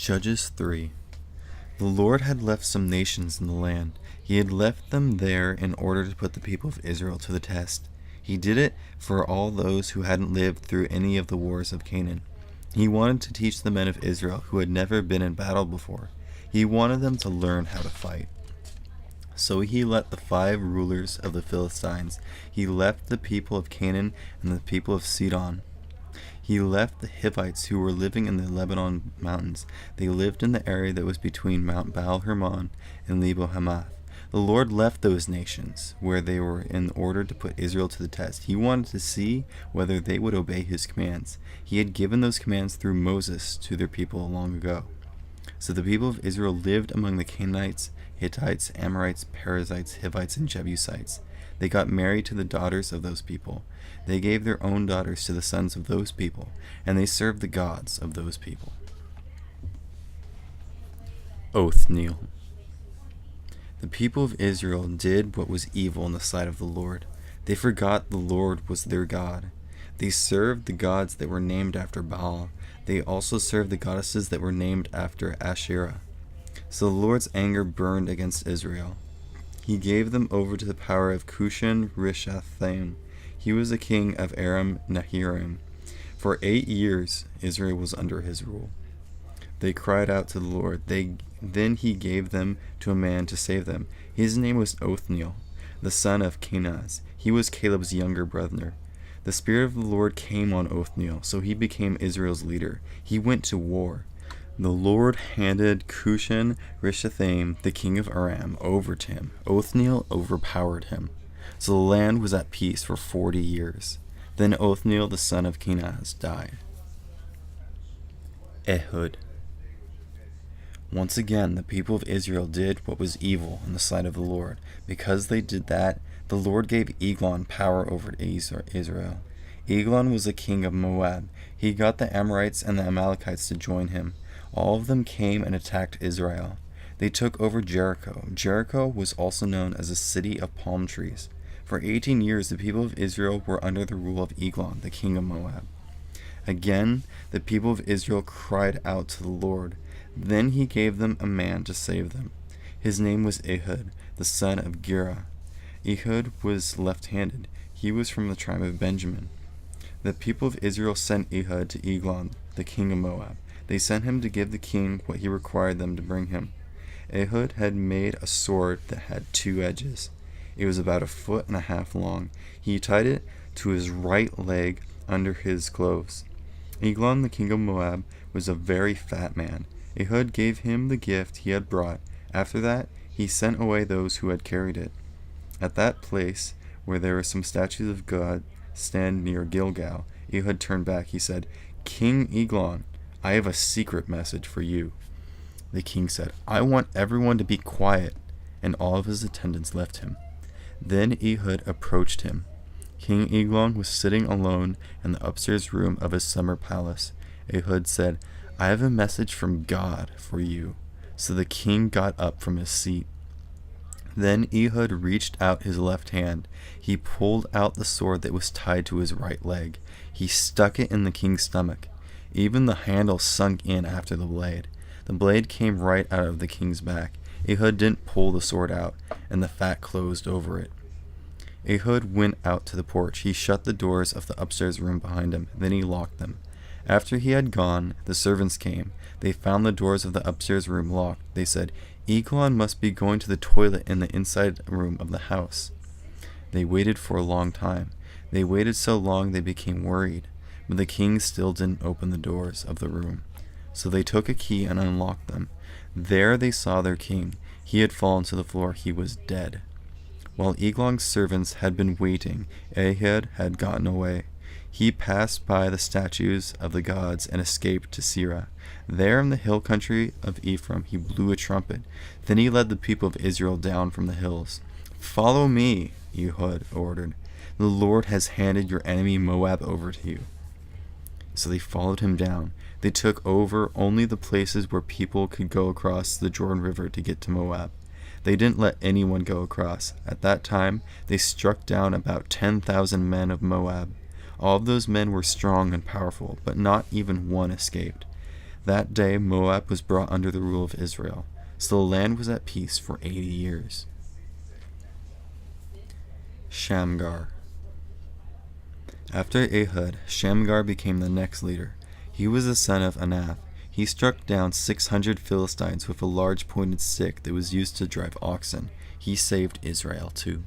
Judges 3. The Lord had left some nations in the land. He had left them there in order to put the people of Israel to the test. He did it for all those who hadn't lived through any of the wars of Canaan. He wanted to teach the men of Israel who had never been in battle before. He wanted them to learn how to fight. So he let the 5 rulers of the Philistines. He left the people of Canaan and the people of Sidon. He left the Hivites who were living in the Lebanon mountains. They lived in the area that was between Mount Baal-Hermon and Lebo-Hamath. The Lord left those nations where they were in order to put Israel to the test. He wanted to see whether they would obey his commands. He had given those commands through Moses to their people long ago. So the people of Israel lived among the Canaanites, Hittites, Amorites, Perizzites, Hivites, and Jebusites. They got married to the daughters of those people. They gave their own daughters to the sons of those people, and they served the gods of those people. Othniel. The people of Israel did what was evil in the sight of the Lord. They forgot the Lord was their God. They served the gods that were named after Baal. They also served the goddesses that were named after Asherah. So the Lord's anger burned against Israel. He gave them over to the power of Cushan-Rishathaim. He was the king of Aram Naharaim. For 8 years Israel was under his rule. They cried out to the Lord. Then he gave them to a man to save them. His name was Othniel, the son of Kenaz. He was Caleb's younger brother. The Spirit of the Lord came on Othniel, so he became Israel's leader. He went to war. The Lord handed Cushan-Rishathaim, the king of Aram, over to him. Othniel overpowered him. So the land was at peace for 40 years. Then Othniel, the son of Kenaz, died. Ehud. Once again, the people of Israel did what was evil in the sight of the Lord. Because they did that, the Lord gave Eglon power over Israel. Eglon was the king of Moab. He got the Amorites and the Amalekites to join him. All of them came and attacked Israel. They took over Jericho. Jericho was also known as a city of palm trees. For 18 years, the people of Israel were under the rule of Eglon, the king of Moab. Again, the people of Israel cried out to the Lord. Then he gave them a man to save them. His name was Ehud, the son of Gera. Ehud was left-handed. He was from the tribe of Benjamin. The people of Israel sent Ehud to Eglon, the king of Moab. They sent him to give the king what he required them to bring him. Ehud had made a sword that had 2 edges. It was about 1.5 feet long. He tied it to his right leg under his clothes. Eglon, the king of Moab, was a very fat man. Ehud gave him the gift he had brought. After that, he sent away those who had carried it. At that place, where there were some statues of God stand near Gilgal, Ehud turned back. He said, "King Eglon, I have a secret message for you." The king said, "I want everyone to be quiet," and all of his attendants left him. Then Ehud approached him. King Eglon was sitting alone in the upstairs room of his summer palace. Ehud said, "I have a message from God for you." So the king got up from his seat. Then Ehud reached out his left hand. He pulled out the sword that was tied to his right leg. He stuck it in the king's stomach. Even the handle sunk in after the blade. The blade came right out of the king's back. Ehud didn't pull the sword out, and the fat closed over it. Ehud went out to the porch. He shut the doors of the upstairs room behind him. Then he locked them. After he had gone, the servants came. They found the doors of the upstairs room locked. They said, "Eglon must be going to the toilet in the inside room of the house." They waited for a long time. They waited so long they became worried. But the king still didn't open the doors of the room. So they took a key and unlocked them. There they saw their king. He had fallen to the floor. He was dead. While Eglon's servants had been waiting, Ehud had gotten away. He passed by the statues of the gods and escaped to Seirah. There in the hill country of Ephraim he blew a trumpet. Then he led the people of Israel down from the hills. "Follow me," Ehud ordered. "The Lord has handed your enemy Moab over to you." So they followed him down. They took over only the places where people could go across the Jordan River to get to Moab. They didn't let anyone go across. At that time, they struck down about 10,000 men of Moab. All of those men were strong and powerful, but not even one escaped. That day Moab was brought under the rule of Israel. So the land was at peace for 80 years. Shamgar. After Ehud, Shamgar became the next leader. He was the son of Anath. He struck down 600 Philistines with a large pointed stick that was used to drive oxen. He saved Israel too.